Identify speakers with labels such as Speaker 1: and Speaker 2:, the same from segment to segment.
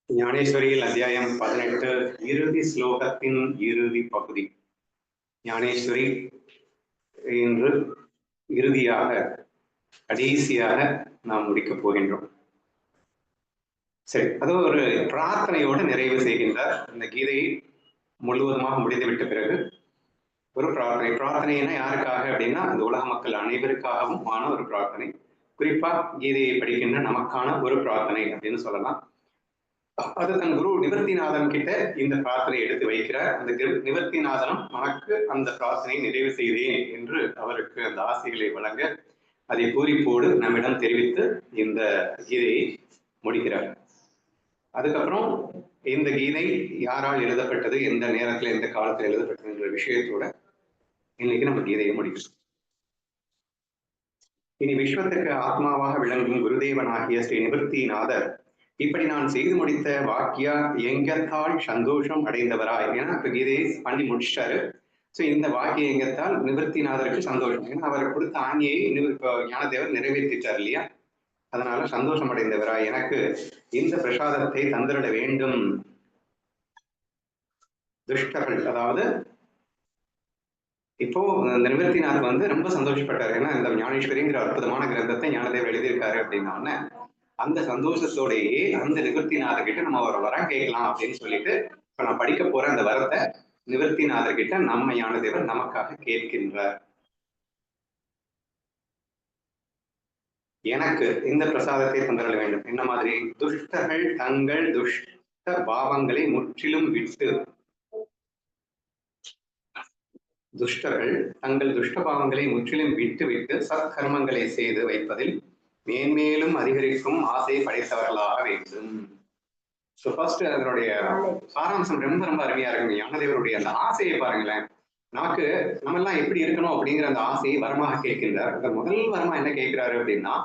Speaker 1: ஞானேஸ்வரியில் அத்தியாயம் 18 இறுதி ஸ்லோகத்தின் இறுதி பகுதி. ஞானேஸ்வரி இன்று இறுதியாக கடைசியாக நாம் முடிக்கப் போகின்றோம். சரி, அது ஒரு பிரார்த்தனையோடு நிறைவு செய்கின்றார். இந்த கீதையை முழுவதுமாக முடிந்துவிட்ட பிறகு ஒரு பிரார்த்தனைனா யாருக்காக அப்படின்னா அந்த உலக மக்கள் அனைவருக்காகவும் ஆன ஒரு பிரார்த்தனை. குறிப்பா கீதையை படிக்கின்ற நமக்கான ஒரு பிரார்த்தனை அப்படின்னு சொல்லலாம். அது தன் குரு நிவர்த்திநாதன் கிட்ட இந்த பிரார்த்தனை எடுத்து வைக்கிறார். அந்த நிவர்த்திநாதனும் நமக்கு அந்த பிரார்த்தனையை நிறைவு செய்தேன் என்று அவருக்கு அந்த ஆசைகளை வழங்க அதை பூரிப்போடு நம்மிடம் தெரிவித்து இந்த கீதையை முடிக்கிறார். அதுக்கப்புறம் இந்த கீதை யாரால் எழுதப்பட்டது, எந்த நேரத்துல எந்த காலத்துல எழுதப்பட்டது என்ற விஷயத்தோட இன்னைக்கு நம்ம கீதையை முடிக்கிறோம். இனி விஸ்வத்துக்கு ஆத்மாவாக விளங்கும் குருதேவனாகிய ஸ்ரீ நிவர்த்திநாதர் இப்படி நான் செய்து முடித்த வாக்கியா எங்கத்தால் சந்தோஷம் அடைந்தவராய். ஏன்னா இப்ப கீதையை பண்ணி முடிச்சிட்டாரு. சோ இந்த வாக்கிய எங்கத்தால் நிவர்த்திநாதருக்கு சந்தோஷம். ஏன்னா அவர் கொடுத்த ஆணையை ஞானதேவர் நிறைவேற்றிட்டார் இல்லையா? அதனால சந்தோஷம் அடைந்தவராய் எனக்கு இந்த பிரசாதத்தை தந்திட வேண்டும். துஷ்டர்கள், அதாவது இப்போ இந்த நிவர்த்திநாத் ரொம்ப சந்தோஷப்பட்டாரு. ஏன்னா இந்த ஞானேஸ்வரிங்கிற அற்புதமான கிரந்தத்தை ஞானதேவர் எழுதியிருக்காரு அப்படின்னா அந்த சந்தோஷத்தோடையே அந்த நிவர்த்திநாதர் கிட்ட நம்ம ஒரு வரம் கேட்கலாம் அப்படின்னு சொல்லிட்டு இப்ப நான் படிக்க போற அந்த வரத்தை நிவர்த்திநாதர் கிட்ட நம்ம ஞானதேவர் நமக்காக கேட்கின்றார். எனக்கு இந்த பிரசாதத்தை தந்திர வேண்டும். என்ன மாதிரி? துஷ்டர்கள் தங்கள் துஷ்ட பாவங்களை முற்றிலும் விட்டு துஷ்டர்கள் தங்கள் துஷ்ட பாவங்களை முற்றிலும் விட்டு சத்கர்மங்களை செய்து வைப்பதில் மேன்மேலும் அதிகரிக்கும் ஆசை படைத்தவர்களாக வேண்டும். ஸோ ஃபர்ஸ்ட் அதனுடைய சாராம்சம் ரொம்ப ரொம்ப அருமையா இருக்குங்க. ஞானதேவருடைய அந்த ஆசையை பாருங்களேன். நமக்கு நம்ம எல்லாம் எப்படி இருக்கணும் அப்படிங்கிற அந்த ஆசையை வரமாக கேட்கின்றார். அந்த முதல் வரமா என்ன கேட்கிறாரு அப்படின்னா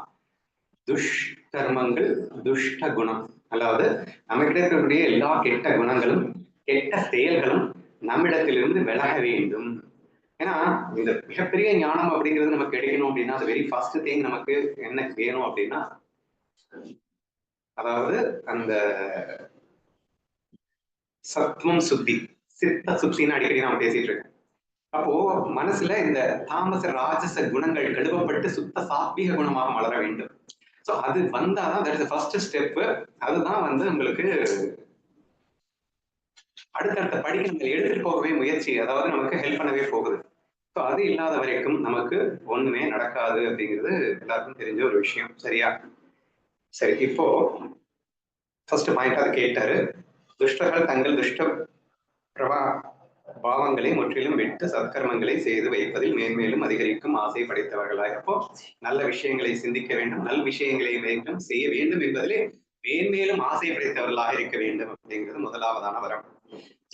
Speaker 1: துஷ்கர்மங்கள், துஷ்ட குணம், அதாவது நம்மகிட்ட இருக்கக்கூடிய எல்லா கெட்ட குணங்களும் கெட்ட செயல்களும் நம்மிடத்திலிருந்து விலக வேண்டும். ஏன்னா இந்த மிகப்பெரிய ஞானம் அப்படிங்கிறது நமக்கு கிடைக்கணும் அப்படின்னா அது வெரி ஃபர்ஸ்ட் திங் நமக்கு என்ன வேணும் அப்படின்னா, அதாவது அந்த சத்துவம் சுத்தி, சித்த சுத்தின்னு அடிக்கடி நான் பேசிட்டு இருக்கேன். அப்போ மனசுல இந்த தாமச ராஜச குணங்கள் கழுவப்பட்டு சுத்த சாத்வீக குணமாக மலர வேண்டும். சோ அது வந்தாதான் தட் இஸ் ஃபர்ஸ்ட் ஸ்டெப். அதுதான் உங்களுக்கு அடுத்தடுத்த படிக்கணுங்கள் எடுத்துட்டு போகவே முயற்சி, அதாவது நமக்கு ஹெல்ப் பண்ணவே போகுது. ஸோ அது இல்லாத வரைக்கும் நமக்கு ஒண்ணுமே நடக்காது அப்படிங்கிறது எல்லாருக்கும் தெரிஞ்ச ஒரு விஷயம். சரியா? சரி, இப்போ ஃபர்ஸ்ட் பாயிண்ட் அதை கேட்டாரு. துஷ்டர்கள் தங்கள் துஷ்ட பாவங்களை முற்றிலும் விட்டு சத்கர்மங்களை செய்து வைப்பதில் மேன்மேலும் அதிகரிக்கும் ஆசை படைத்தவர்களாய். அப்போ நல்ல விஷயங்களை சிந்திக்க வேண்டும், நல் விஷயங்களை வேண்டும் செய்ய வேண்டும் என்பதிலே மேன்மேலும் ஆசை படைத்தவர்களாக இருக்க வேண்டும் அப்படிங்கிறது முதலாவதான வரம்.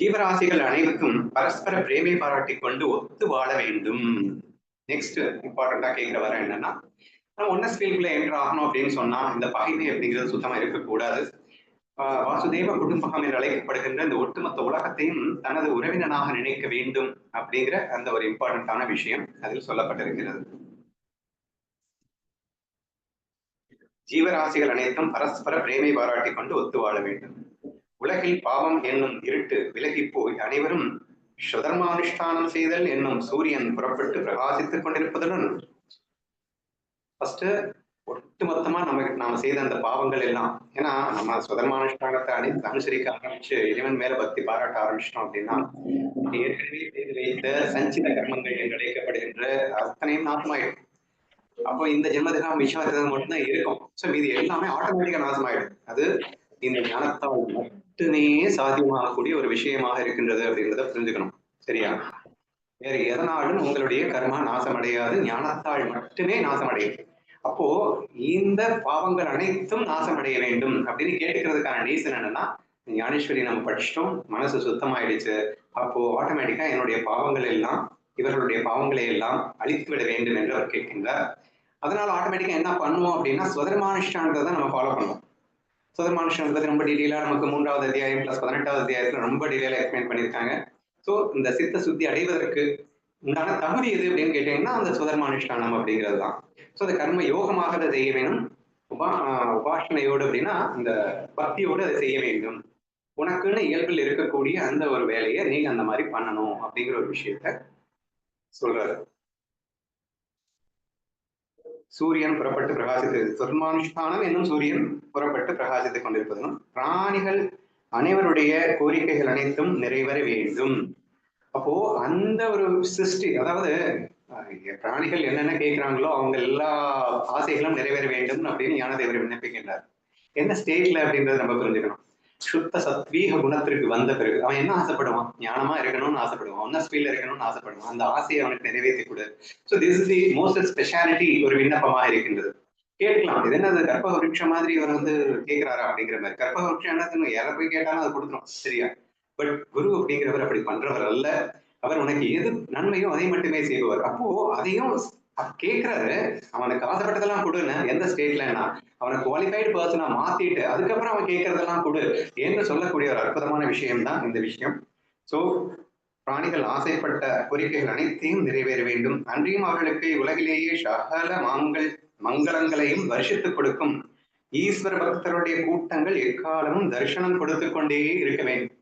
Speaker 1: ஜீவராசிகள் அனைவருக்கும் பரஸ்பர பிரேமை பாராட்டி கொண்டு ஒத்து வாழ வேண்டும். நெக்ஸ்ட் இம்பார்ட்டண்டா கேட்கிற வரம் என்னன்னா, நம்ம ஒன்னஸ் ஃபீல்டுல என்டர் ஆகணும் அப்படின்னு சொன்னா இந்த பகைமை அப்படிங்கிறது சுத்தமா இருக்கக்கூடாது. வாசுதேவ குடும்பகம் என்று அழைக்கப்படுகின்ற இந்த ஒட்டுமொத்த உலகத்தையும் தனது உறவினனாக நினைக்க வேண்டும் அப்படிங்கிற அந்த ஒரு இம்பார்ட்டன்டான விஷயம் அதில் சொல்லப்பட்டிருக்கிறது. ஜீவராசிகள் அனைத்தும் பரஸ்பர பிரேமை பாராட்டி கொண்டு ஒத்து வாழ வேண்டும். உலகில் பாவம் என்னும் இருட்டு விலகி போய் அனைவரும் சுதர்மானுஷ்டானம் செய்தல் என்னும் சூரியன் புறப்பட்டு பிரகாசித்துக் கொண்டிருப்பதுடன் ஃபர்ஸ்ட் ஒட்டுமொத்தமா நாம செய்த அந்த பாவங்கள் எல்லாம், ஏன்னா நம்ம சுதர்மானுஷ்டானத்தை அனுசரிக்க ஆரம்பிச்சு இறைவன் மேல பக்தி பாராட்ட ஆரம்பிச்சிட்டோம் அப்படின்னா ஏற்கனவே செய்து வைத்த சஞ்சித கர்மங்கள் என்று அழைக்கப்படுகின்ற அத்தனையும் நாசமாயிடும். அப்போ இந்த ஜென்மத்துக்கு விஸ்வாசம் மட்டும்தான் இருக்கும். ஸோ இது எல்லாமே ஆட்டோமேட்டிக்கா நாசமாயிடும். அது இந்த ஞானத்தால் மட்டுமே சாத்தியமாகக்கூடிய ஒரு விஷயமாக இருக்கின்றது அப்படின்றத புரிஞ்சுக்கணும். சரியா? வேற எதனாலும் உங்களுடைய கர்மா நாசமடையாது, ஞானத்தால் மட்டுமே நாசமடையும். அப்போ இந்த பாவங்கள் அனைத்தும் நாசமடைய வேண்டும் அப்படின்னு கேட்டுக்கிறதுக்கான ரீசன் என்னன்னா, ஞானேஸ்வரி நம்ம படிச்சிட்டோம், மனசு சுத்தமாயிடுச்சு, அப்போ ஆட்டோமேட்டிக்கா என்னுடைய பாவங்கள் எல்லாம் இவர்களுடைய பாவங்களை எல்லாம் அழித்து விட வேண்டும் என்று அவர் கேட்கின்றார். அதனால ஆட்டோமேட்டிக்கா என்ன பண்ணுவோம் அப்படின்னா சுதர்மானுஷ்டானத்தை தான் நம்ம ஃபாலோ பண்ணுவோம். சுதர்மானுஷ்டானம் பத்தி ரொம்ப டீட்டெயிலா நமக்கு 3வது அத்தியாயம் பிளஸ் 18வது அத்தியாயத்துல ரொம்ப டீட்டெயிலா எக்ஸ்பிளைன் பண்ணியிருக்காங்க. ஸோ இந்த சித்த சுத்தி அடைவதற்கு உண்டான தகுதி எது அப்படின்னு கேட்டீங்கன்னா அந்த சுதர்மானுஷ்டானம் அப்படிங்கிறது தான். ஸோ அந்த கர்ம யோகமாக அதை செய்ய வேணும். வாசனையோடு அப்படின்னா இந்த பக்தியோடு அதை செய்ய வேண்டும். உனக்குன்னு இயல்பில் இருக்கக்கூடிய அந்த ஒரு வேலையை நீங்க அந்த மாதிரி பண்ணணும் அப்படிங்கிற ஒரு விஷயத்த சொல்றாரு. சூரியன் புறப்பட்டு பிரகாசித்து சொர்மானுஷ்டானம் என்னும் சூரியன் புறப்பட்டு பிரகாசித்துக் கொண்டிருப்பதும் பிராணிகள் அனைவருடைய கோரிக்கைகள் அனைத்தும் நிறைவேற வேண்டும். அப்போ அந்த ஒரு சிருஷ்டி, அதாவது பிராணிகள் என்னென்ன கேட்கிறாங்களோ அவங்க எல்லா ஆசைகளும் நிறைவேற வேண்டும் அப்படின்னு ஞானதேவர் விண்ணப்பிக்கின்றார். என்ன ஸ்டேட்ல அப்படின்றத நம்ம புரிஞ்சுக்கணும். சுத்த சத்வீக குணத்திற்கு வந்த பிறகு அவன் என்ன ஆசைப்படுவான்? ஞானமா இருக்கணும்னு ஆசைப்படுவான், ஒன்ன ஸ்பீட்ல இருக்கணும்னு ஆசைப்படுவான். அந்த ஆசையை அவனுக்கு நிறைவேற்றி கொடு. So this is the most speciality ஒரு விண்ணப்பமாக இருக்கின்றது. கேட்கலாம், இது என்னது கற்பக விருட்சம் மாதிரி இவர் கேட்கிறாரா அப்படிங்கிற மாதிரி. கற்பக விருட்சம் என்னதுன்னு யாரை போய் கேட்டாலும் அதை கொடுத்துரும், சரியா? பட் குரு அப்படிங்கிறவர் அப்படி பண்றவர் அல்ல. அவர் உனக்கு எது நன்மையோ அதை மட்டுமே செய்வார். அப்போ அதையும் கேட்கிறாரு, அவனுக்கு ஆசைப்பட்டதெல்லாம் கொடுன்னு. எந்த ஸ்டேட்லன்னா அவனை குவாலிஃபைடு பர்சனா மாத்திட்டு அதுக்கப்புறம் அவன் கேட்கறதெல்லாம் கொடு என்று சொல்லக்கூடிய ஒரு அற்புதமான விஷயம்தான் இந்த விஷயம். சோ பிராணிகள் ஆசைப்பட்ட கோரிக்கைகள் அனைத்தையும் நிறைவேற வேண்டும். அன்றியும் அவர்களுக்கு உலகிலேயே சகல மங்களங்களையும் வருஷித்துக் கொடுக்கும் ஈஸ்வர பக்தருடைய கூட்டங்கள் எக்காலமும் தரிசனம் கொடுத்து கொண்டே இருக்க வேண்டும்.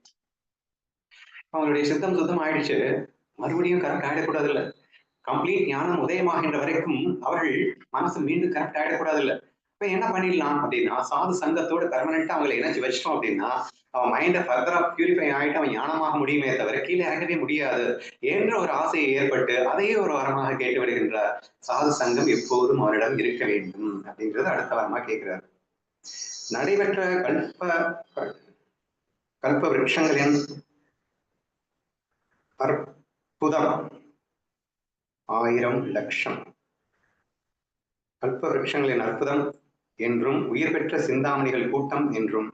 Speaker 1: அவங்களுடைய சித்தம் சுத்தம் ஆயிடுச்சு, மறுபடியும் கரெக்ட் ஆயிடக்கூடாது இல்ல. கம்ப்ளீட் ஞானம் உதயமாகின்ற வரைக்கும் அவர்கள் மனசு மீண்டும் கரெக்ட் ஆயிடக்கூடாது இல்ல. இப்ப என்ன பண்ணிடலாம் அப்படின்னா, சாது சங்கத்தோட பெர்மனண்டா அவங்களை இணைச்சு வச்சிட்டோம் அப்படின்னா அவன் மைண்ட ஃபர்தரா பியூரிஃபை ஆயிட்டு அவன் ஞானமாக முடியுமே தவிர கீழே இறங்கவே முடியாது என்ற ஒரு ஆசையை ஏற்பட்டு அதையே ஒரு வரமாக கேட்டு விடுகின்றார். சாது சங்கம் எப்போதும் அவரிடம் இருக்க வேண்டும் அப்படிங்கிறது அடுத்த வரமா கேட்கிறார். நடைபெற்ற கல்ப விருட்சங்களின் அற்புதம் 1000 லட்சம். கல்ப விருட்சங்களின் அற்புதம் என்றும் உயிர் பெற்ற சிந்தாமணிகள் கூட்டம் என்றும்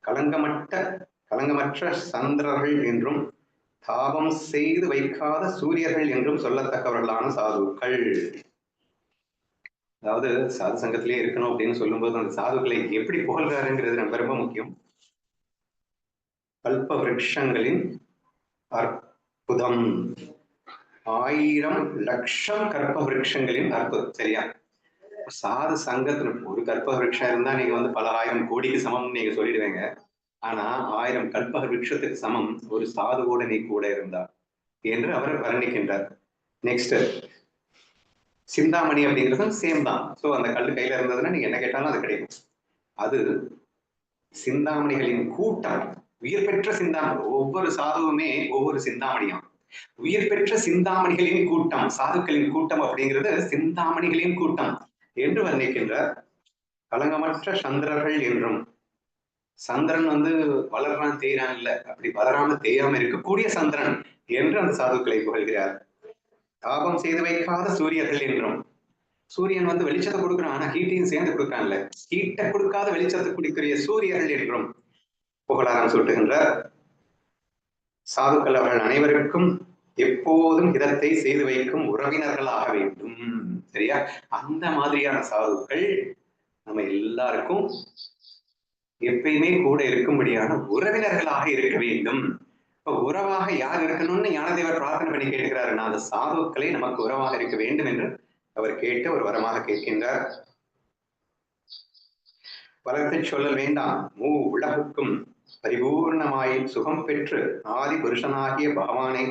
Speaker 1: களங்கமற்ற சந்திரர்கள் என்றும் தாபம் செய்து வைக்காத சூரியர்கள் என்றும் சொல்லத்தக்கவர்களான சாதுக்கள். அதாவது சாது சங்கத்திலே இருக்கணும் அப்படின்னு சொல்லும்போது அந்த சாதுக்களை எப்படி புகழ்றாருங்கிறது ரொம்ப ரொம்ப முக்கியம். கல்ப விருட்சங்களின் அற்புதம் 1000 லட்சம் கற்ப விருட்சங்களின் அற்புதம். சரியா? சாது சங்கத்துல ஒரு கற்பக விருட்சம் இருந்தா நீங்க பல 1000 கோடிக்கு சமம் நீங்க சொல்லிடுவீங்க. ஆனா 1000 கற்பக விருட்சத்துக்கு சமம் ஒரு சாதுவோட நீ கூட இருந்தா என்று அவர் வர்ணிக்கின்றார். நெக்ஸ்ட் சிந்தாமணி அப்படிங்கிறதும் சேம் தான். ஸோ அந்த கல் கையில இருந்ததுன்னா நீங்க என்ன கேட்டாலும் அது கிடைக்கும். அது சிந்தாமணிகளின் கூட்டம், உயிர் பெற்ற சிந்தாமணி. ஒவ்வொரு சாதுவுமே ஒவ்வொரு சிந்தாமணியும். உயிர் பெற்ற சிந்தாமணிகளின் கூட்டம், சாதுக்களின் கூட்டம் அப்படிங்கிறது சிந்தாமணிகளின் கூட்டம் என்று வர்ணிக்கின்றார். களங்கமற்ற சந்திரர்கள் என்றும், சந்திரன் வளர்றான் தேய்றான் இல்ல, அப்படி வளராம தேயாம இருக்கக்கூடிய சந்திரன் என்று அந்த சாதுக்களை புகழ்கிறார். தாபம் செய்து வைக்காத சூரியர்கள் என்றும், சூரியன் வெளிச்சத்தை கொடுக்குறான், ஆனா ஹீட்டையும் சேர்ந்து கொடுக்குறான்ல, ஹீட்டை கொடுக்காத வெளிச்சத்தை குடிக்கிற சூரியர்கள் என்றும் புகழாரம் சூட்டுகின்றார். சாதுக்கள் அவர்கள் அனைவருக்கும் எப்போதும் இதத்தை செய்து வைக்கும் உறவினர்களாக வேண்டும். சரியா? அந்த மாதிரியான சாதுக்கள் நம்ம எல்லாருக்கும் எப்பயுமே கூட இருக்கும்படியான உறவினர்களாக இருக்க வேண்டும். இப்ப உறவாக யார் இருக்கணும்னு ஞானதேவர் பிரார்த்தனை பண்ணி கேட்கிறாருன்னா அந்த சாதுக்களை நமக்கு உறவாக இருக்க வேண்டும் என்று அவர் கேட்டு ஒரு வரமாக கேட்கின்றார். வளர்த்து சொல்லல் வேண்டாம், உலகுக்கும் பரிபூர்ணமாய் சுகம் பெற்று ஆதி புருஷனாகிய பகவானை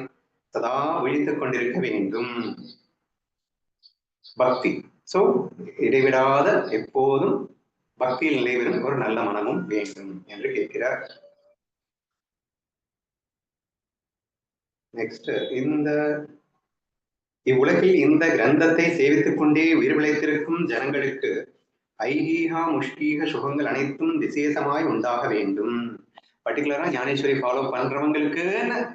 Speaker 1: சதா விழித்துக் கொண்டிருக்க வேண்டும். பக்தி. சோ இடைவிடாத எப்போதும் பக்தியில் நிலைவரும் ஒரு நல்ல மனமும் வேண்டும் என்று கேட்கிறார். நெக்ஸ்ட், இவ்வுலகில் இந்த கிரந்தத்தை சேவித்துக் கொண்டே உயிர் விளைத்திருக்கும் ஜனங்களுக்கு ஐகீகா முஷ்கீக சுகங்கள் அனைத்தும் விசேஷமாய் உண்டாக வேண்டும். பர்டிகுலரா ஞானேஸ்வரி ஃபாலோ பண்றவங்களுக்கு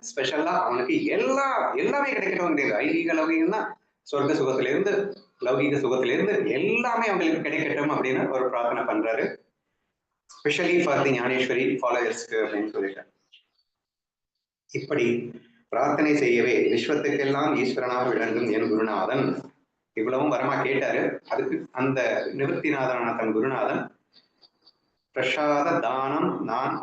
Speaker 1: ஸ்பெஷலா அவனுக்கு எல்லாமே கிடைக்கிறவங்க. ஐகீக லௌகீகம்னா சொர்க்க சுகத்திலிருந்து லௌகீக சுகத்திலிருந்து எல்லாமே அவங்களுக்கு கிடைக்கட்டும் அப்படின்னு ஒரு பிரார்த்தனை பண்றாரு. ஸ்பெஷலி ஃபார் தி ஞானேஸ்வரி ஃபாலோவர்ஸ்க்கு அப்படின்னு சொல்லிட்டார். இப்படி பிரார்த்தனை செய்யவே விஸ்வத்துக்கெல்லாம் ஈஸ்வரனாக விளங்கும் என் குருநாதன் இவ்வளவும் வரமா கேட்டாரு. அதுக்கு அந்த நிவர்த்திநாதனான தன் குருநாதன் பிரசாத தானம் நான்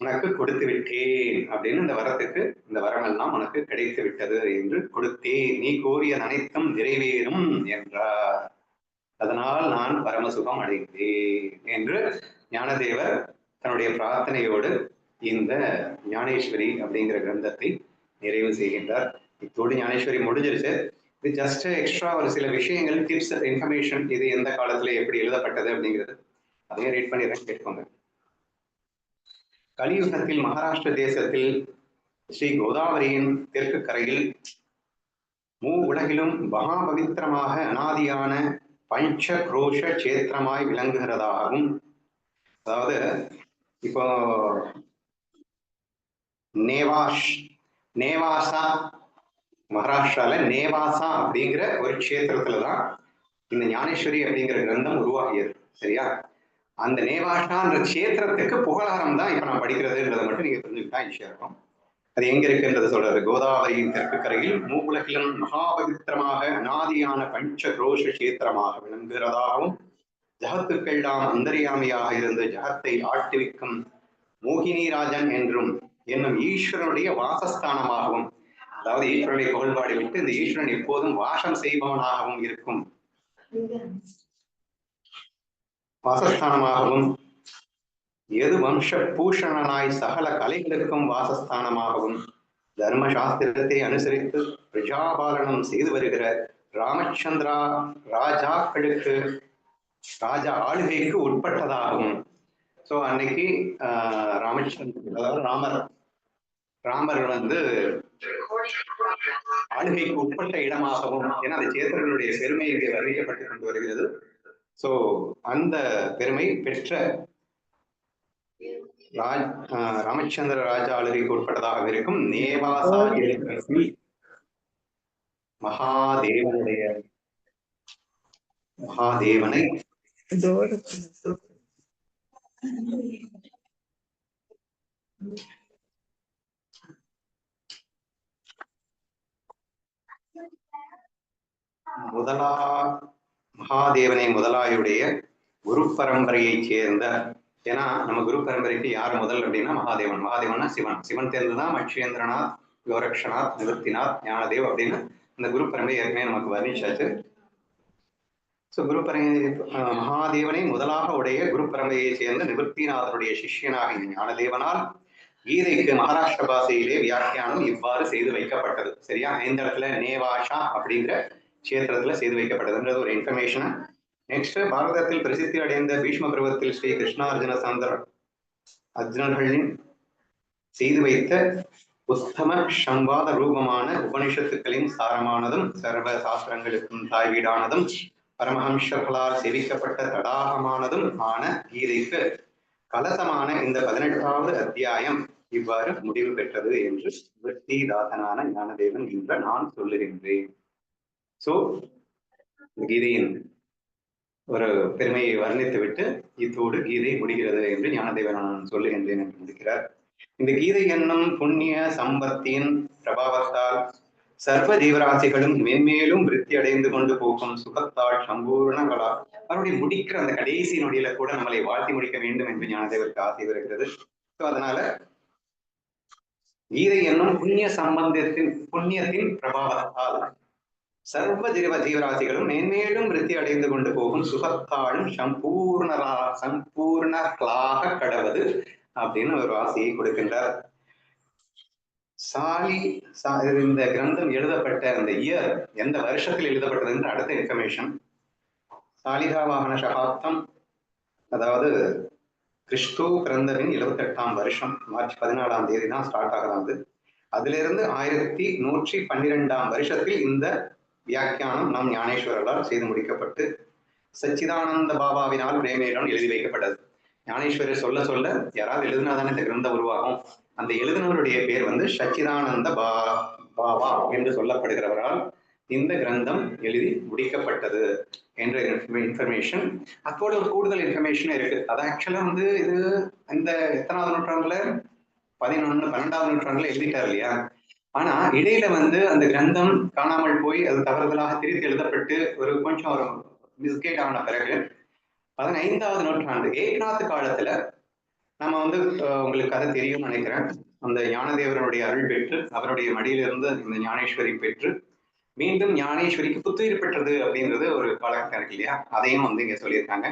Speaker 1: உனக்கு கொடுத்து விட்டேன் அப்படின்னு இந்த வரத்துக்கு இந்த வரமெல்லாம் உனக்கு கிடைத்து விட்டது என்று கொடுத்தேன், நீ கோரிய அனைத்தும் நிறைவேறும் என்றார். அதனால் நான் பரமசுகம் அடைந்தேன் என்று ஞானதேவர் தன்னுடைய பிரார்த்தனையோடு இந்த ஞானேஸ்வரி அப்படிங்கிற கிரந்தத்தை நிறைவு செய்கின்றார். இத்தோடு ஞானேஸ்வரி முடிஞ்சிருச்சு. இது ஜஸ்ட் எக்ஸ்ட்ரா ஒரு சில விஷயங்கள், டிப்ஸ், இன்ஃபர்மேஷன், இது எந்த காலத்துல எப்படி எழுதப்பட்டது அப்படிங்கிறது அதையும் ரீட் பண்ணிடுறேன், கேட்கோங்க. கலியுகத்தில் மகாராஷ்டிர தேசத்தில் ஸ்ரீ கோதாவரியின் தெற்கு கரையில் உலகிலும் மகா பவித்திரமாக அனாதியான பஞ்ச குரோஷ சேத்திரமாய் விளங்குகிறதாகவும், அதாவது இப்போ நேவாசா மகாராஷ்டிரால நேவாசா அப்படிங்கிற ஒரு கஷேத்திரத்துலதான் இந்த ஞானேஸ்வரி அப்படிங்கிற கிரந்தம் உருவாகியது. சரியா? அந்த நேவாசான்ற கஷேத்திரத்துக்கு புகழாரம் தான் இப்ப நான் படிக்கிறதுன்றதை மட்டும் நீங்க புரிஞ்சுக்கிட்டா ஈஸியா இருக்கும். அது எங்க இருக்குன்றது சொல்றாரு. கோதாவரியின் தெற்கு கரையில் மூவுலகிலும் மகாபவித்திரமாக அநாதியான பஞ்ச குரோஷ கஷேத்திரமாக விளங்குகிறதாகவும், ஜகத்துக்கெல்லாம் அந்தரியாமையாக இருந்து ஜகத்தை ஆட்டுவிக்கும் மோகினி ராஜன் என்னும் ஈஸ்வரனுடைய வாசஸ்தானமாகவும், அதாவது ஈஸ்வரனுடைய புகழ்பாடு விட்டு இந்த ஈஸ்வரன் எப்போதும் வாசம் செய்பவனாகவும் இருக்கும் வாசஸ்தானமாகவும், எது வம்ச பூஷணனாய் சகல கலைகளுக்கும் வாசஸ்தானமாகவும், தர்ம சாஸ்திரத்தை அனுசரித்து பிரஜாபாலனம் செய்து வருகிற ராமச்சந்திரா ராஜாக்களுக்கு ராஜா ஆளுகைக்கு உட்பட்டதாகும். சோ அன்னைக்கு ராமச்சந்திரன், அதாவது ராமர் ஆளுகைக்கு உட்பட்ட இடமாகவும், ஏன்னா அந்த சேத்திரர்களுடைய பெருமை இங்கே வர்ணிக்கப்பட்டு கொண்டு வருகிறது. சோ அந்த பெருமை பெற்ற ராமச்சந்திர ராஜா ஆளுகைக்கு உட்பட்டதாக இருக்கும் நேவாசா மகாதேவனை மகாதேவனை முதலாயுடைய குரு பரம்பரையை சேர்ந்த, ஏன்னா நம்ம குரு பரம்பரைக்கு யார் முதல் அப்படின்னா மகாதேவன். மகாதேவன்னா சிவன். சிவன் தேர்ந்துதான் அக்ஷேந்திரநாத், யோரக்ஷநாத், நிவர்த்திநாத், ஞானதேவ் அப்படின்னு இந்த குரு பரம்பரை ஏற்கனவே நமக்கு வர்ணிச்சாச்சு. ஸோ குரு மகாதேவனை முதலாக உடைய குரு பரம்பரையை சேர்ந்த நிவர்த்திநாதனுடைய சிஷ்யனாக இந்த ஞானதேவனால் கீதைக்கு மகாராஷ்டிர பாஷையிலே வியாக்கியானம் இவ்வாறு செய்து வைக்கப்பட்டது. சரியா? இந்த இடத்துல நேவாஷா அப்படிங்கிற கஷேத்திரத்துல செய்து வைக்கப்பட்டதுன்றது ஒரு இன்ஃபர்மேஷன். நெக்ஸ்ட், பாரதத்தில் பிரசித்தி அடைந்த பீஷ்ம பருவத்தில் ஸ்ரீ கிருஷ்ணார்ஜுன அர்ஜுனர்களின் செய்து வைத்த உத்தம சம்வாத ரூபமான உபனிஷத்துக்களின் சாரமானதும் சர்வ சாஸ்திரங்களுக்கும் தாய் வீடானதும் பரமஹம்சர்களால் சேவிக்கப்பட்ட தடாகமானதும் ஆன கீதைக்கு கலசமான இந்த 18வது அத்தியாயம் இவ்வாறு முடிவு பெற்றது என்று விருத்திதாசனான ஞானதேவன் என்ற நான் சொல்லுகின்றேன். சோ கீதையின் ஒரு பெருமையை வர்ணித்து விட்டு இத்தோடு கீதை முடிகிறது என்று ஞானதேவன் நான் சொல்லுகின்றேன் என்று முடிக்கிறார். இந்த கீதை என்னும் புண்ணிய சம்பத்தின் பிரபாவத்தால் சர்வ ஜீவராசிகளும் மென்மேலும் விருத்தி அடைந்து கொண்டு போகும் சுகத்தால் சம்பூர்ணங்களா அவருடைய முடிக்கிற அந்த கடைசி நொடியில கூட நம்மளை வாழ்த்தி முடிக்க வேண்டும் என்று ஞானதேவருக்கு ஆசை வருகிறது. ஸோ அதனால கீதை என்னும் புண்ணியத்தின் பிரபாவத்தால் சர்வ ஜீவராசிகளும் மேன்மேலும் விருத்தி அடைந்து கொண்டு போகும் சுகத்தாலும் சம்பூர்ணர்களாக கடவது அப்படின்னு ஒரு ஆசையை கொடுக்கின்றார். இந்த கிரந்தம் எழுதப்பட்ட அந்த இயர், எந்த வருஷத்தில் எழுதப்பட்டது என்று அடுத்த இன்ஃபர்மேஷன். சாலிகா வாகன சகாப்தம், அதாவது கிறிஸ்து பிறந்தவின் 78ஆம் வருஷம், மார்ச் 14ஆம் தேதி தான் ஸ்டார்ட் ஆகுது. அதிலிருந்து 1112ஆம் வருஷத்தில் இந்த வியாக்கியானம் நம் ஞானேஸ்வரரால் செய்து முடிக்கப்பட்டு சச்சிதானந்த பாபாவினால் பிரேமையிடம் எழுதி வைக்கப்பட்டது. ஞானேஸ்வரர் சொல்ல சொல்ல யாராவது எழுதினாதானே இந்த கிரந்தம் உருவாகும். அந்த எழுதினவருடைய பேர் சச்சிதானந்த பாபா என்று சொல்லப்படுகிறவரால் இந்த கிரந்தம் எழுதி முடிக்கப்பட்டது என்ற இன்ஃபர்மேஷன். அதோட ஒரு கூடுதல் இன்ஃபர்மேஷன் இருக்கு. அது ஆக்சுவலா இது இந்த எத்தனாவது நூற்றாண்டுல 12ஆம் நூற்றாண்டுல எழுதிட்டார் இல்லையா? ஆனா இடையில அந்த கிரந்தம் காணாமல் போய் அது தவறுதலாக திருத்தி எழுதப்பட்டு ஒரு கொஞ்சம் ஒரு மிஸ்கைட் ஆன பிறகு 15ஆவது நூற்றாண்டு ஏக்நாத் காலத்துல நம்ம உங்களுக்கு கதை தெரியும் நினைக்கிறேன். அந்த ஞானதேவரனுடைய அருள் பெற்று அவருடைய மடியிலிருந்து இந்த ஞானேஸ்வரி பெற்று மீண்டும் ஞானேஸ்வரிக்கு புத்துயிர் பெற்றது அப்படின்றது ஒரு காலகட்டம் இருக்கு இல்லையா? அதையும் இங்க சொல்லியிருக்காங்க.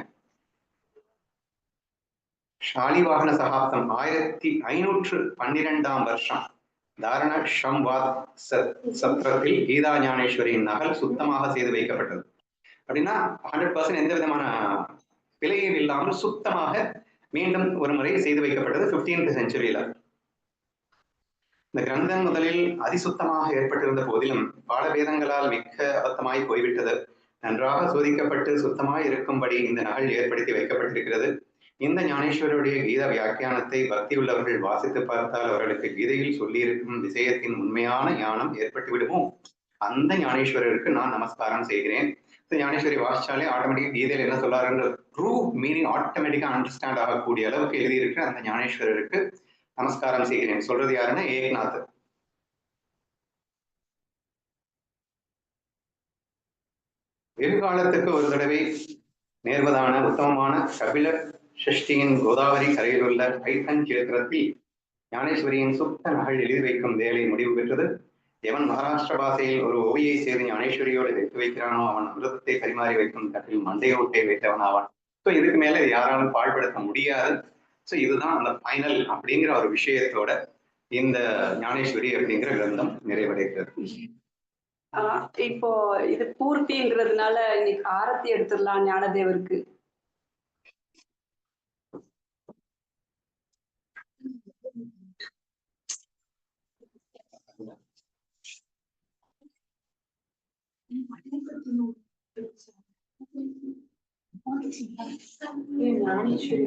Speaker 1: ஷாலிவாகன சகாப்தம் 1512 வருஷம் தாரண ஷம்வாத் சத்திரத்தில் கீதா ஞானேஸ்வரியின் நகல் சுத்தமாக செய்து வைக்கப்பட்டது. அப்படின்னா 100% எந்த விதமான பிழையும் இல்லாமல் சுத்தமாக மீண்டும் ஒரு முறை செய்து வைக்கப்பட்டது 15th செஞ்சுரியில. இந்த கிரந்தம் முதலில் அதிசுத்தமாக ஏற்பட்டிருந்த போதிலும் பாடவேதங்களால் மிக்க அபத்தமாய் போய்விட்டது. நன்றாக சோதிக்கப்பட்டு சுத்தமாய் இருக்கும்படி இந்த நகல் ஏற்படுத்தி வைக்கப்பட்டிருக்கிறது. இந்த ஞானேஸ்வரருடைய கீத வியாக்கியானத்தை பக்தியுள்ளவர்கள் வாசித்து பார்த்தால் அவர்களுக்கு கீதையில் சொல்லியிருக்கும் விஷயத்தின் உண்மையான ஞானம் ஏற்பட்டு விடுமோ? அந்த ஞானேஸ்வரருக்கு நான் நமஸ்காரம் செய்கிறேன். ஞானேஸ்வரி வாசிச்சாலே ஆட்டோமேட்டிக்கா கீதையில் என்ன சொல்லாருன்ற ட்ரூ மீனிங் ஆட்டோமேட்டிக்கா அண்டர்ஸ்டாண்ட் ஆகக்கூடிய அளவுக்கு எழுதியிருக்கிற அந்த ஞானேஸ்வரருக்கு நமஸ்காரம் செய்கிறேன். சொல்றது யாருன்னா ஏக்நாத். வெகு காலத்துக்கு ஒரு தடவை நேர்வதான உத்தமமான கபில ஷஷ்டியின் கோதாவரி கரையில் உள்ள கைத்தன் கேத்திரத்தில் ஞானேஸ்வரியின் சுத்த நகல் எழுதி வைக்கும் வேலை முடிவு பெற்றது. எவன் மகாராஷ்டிர பாஷையில் ஒரு ஓவியை செய்து ஞானேஸ்வரியோடு வைத்து வைக்கிறானோ அவன் அமிர்தத்தை பரிமாறி வைக்கும் தட்டில் மண்டையோட்டை வைத்தவன் ஆவான். ஸோ இதுக்கு மேல யாராலும் பாழ்படுத்த முடியாது. ஸோ இதுதான் அந்த ஃபைனல் அப்படிங்கிற ஒரு விஷயத்தோட இந்த ஞானேஸ்வரி அப்படிங்கிற கிரந்தம் நிறைவடைகிறது.
Speaker 2: இப்போ இது பூர்த்திங்கிறதுனால இன்னைக்கு ஆரத்தி எடுத்துடலாம் ஞானதேவருக்கு. ஞானேஸ்வரி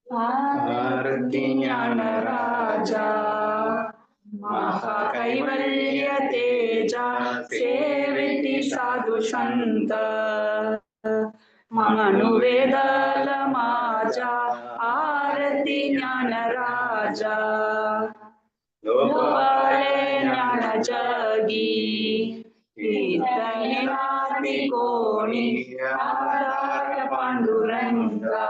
Speaker 3: आरती ज्ञान राजा महाकैवल्य तेजा सेविति साधु संत मनुवेदल माजा आरती ज्ञान राजा लोकाले ज्ञान जगी कीर्तनाति कोणी आधार पांडुरंगा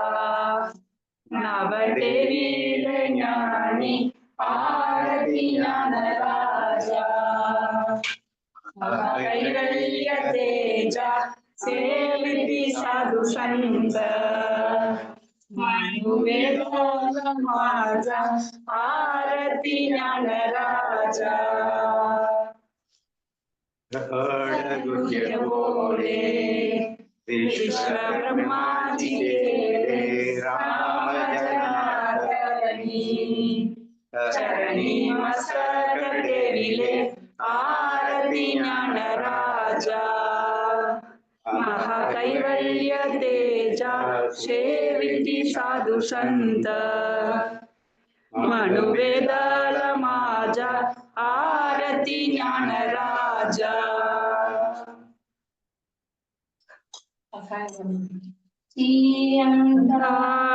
Speaker 3: नवदेवील ज्ञानी आरती ज्ञान राजा कैवल्य तेजा सेविति साधु संत मनुवेदल माजा आरती ज्ञान राजा बोले विश्व ब्रह्मा जी के राम जनार्दनी चरणी मस्तक देविले आरती ज्ञान राजा महाकैवल्य तेजा सेविति साधु संत मनुवेदल माजा आरती ज्ञान राजा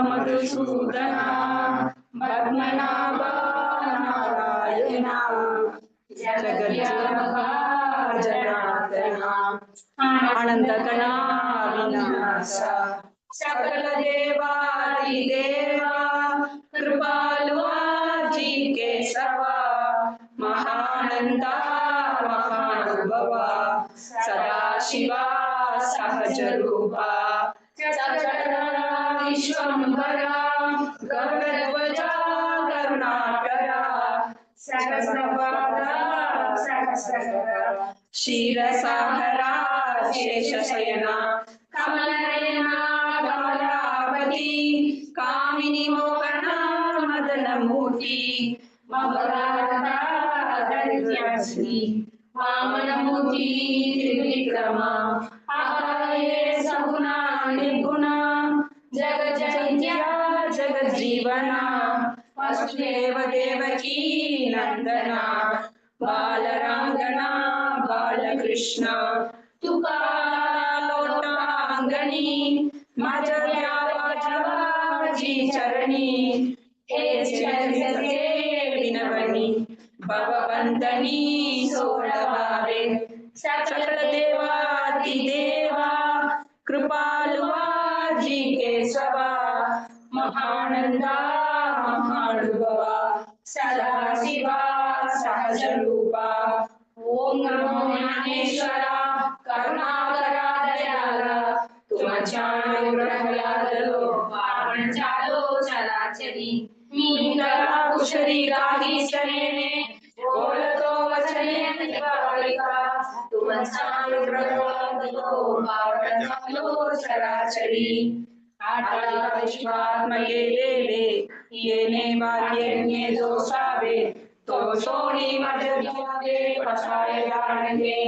Speaker 3: मधुसूदना पद्मनाभा नारायणा जगज्जनका जनार्दना आनंदगणा विनाशा सकल देवादिदेवा कृपालु जी केशवा महानंदा महानुभवा सदाशिवा सहज रूपा विश्वंभरा गरुड़ध्वजा करुणाकरा सहस्रपादा सहस्रकरा क्षीरसागरा शेषशयना कमलनयना कमलापति कामिनी मोहना मदनमूर्ति ममता दरिद्रश्री वामनमूर्ति त्रिविक्रमा अहये सगुणा निर्गुणा जगजन्त्या जगज्जीवना वसुदेव देवकी नंदना बालरांगना बालकृष्ण तुका लोटांगणी माझ्या देवाची चरणी हे चरणाचे विनवणी भगवंतनी सोडवावे सकल देवाती देवा कृपालुवा जी केशवा महानंदा महानुभवा सदाशिवा सहजरूपा ओम नमो ज्ञानेश्वरा करुणाकरा दयाला तुमच्या अनुग्रहालादलो पावन चालो चराचरी मी करा कुशरी काही सनेने बोलतो वचने निवारिका तुमचा अनुग्रहालादलो पावन चालो चराचरी आठला विश्वात्मके देवे येणे वाक्यज्ञे दोषावे तो सोनी मजलावे पसाय जाणगे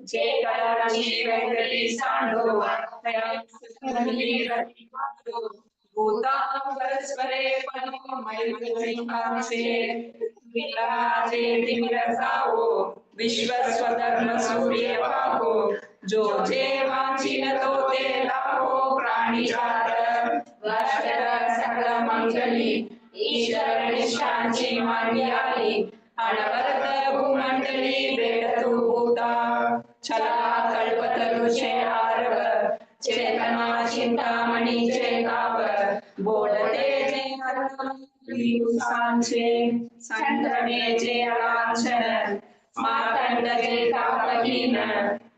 Speaker 3: जे कलाची वेंकटी सांडो भूता परस्परे पनो मैत्रिकांसे विलाजे तिमिरसावो विश्वस्वधर्म सूर्य पाहो जो जे वांछिन तो ते लाभो प्राणी जात वर्षर सकल मंगली ईश्वर निष्ठांची मान्याली अनवरत भूमंडली बेडतु भूता छला कल्पतरुषे आरव चेतना चिंतामणी चे गाव बोलते जे सांचे संतने जे लांछन मातंड जे तापहीन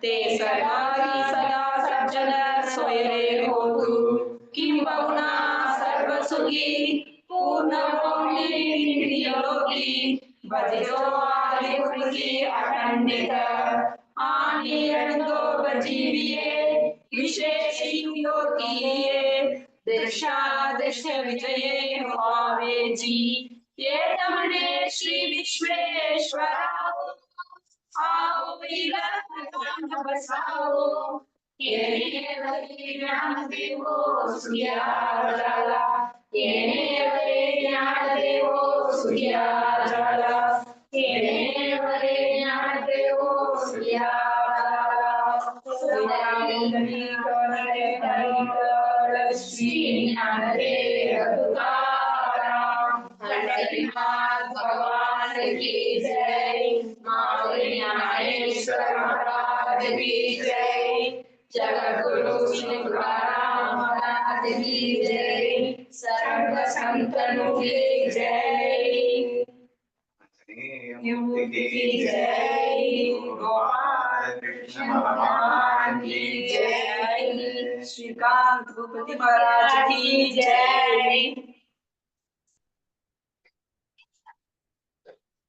Speaker 3: ते सर्वारी सदा सज्जन सोयरे होतु किंबहुना सर्वसुखी पूर्ण योगी भजो आदिपुरुषी अखंडित आणि रणदो बजीविये विशेषी योगिये दृशा दृश्य विजये भावे जी ये तमने श्री विश्वेश्वरा आओ विलखन बसाओ येने ज्ञान देवो सुया जाला येने ज्ञान देवो सुया जाला येने ज्ञान देवो सुया जाला सुयानी करणे श्री ज्ञान देव तुकाराम पंडितनाथ भगवान की जय माऊली ज्ञानेश्वर महाराज की जय जगद्गुरु श्री तुकाराम महाराज की जय सर्व संतों की जय युक्ति की जय गोपाल कृष्ण भगवान की जय
Speaker 2: श्रीकांत भूपति महाराज की
Speaker 3: जय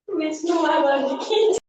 Speaker 3: विष्णु भगवान की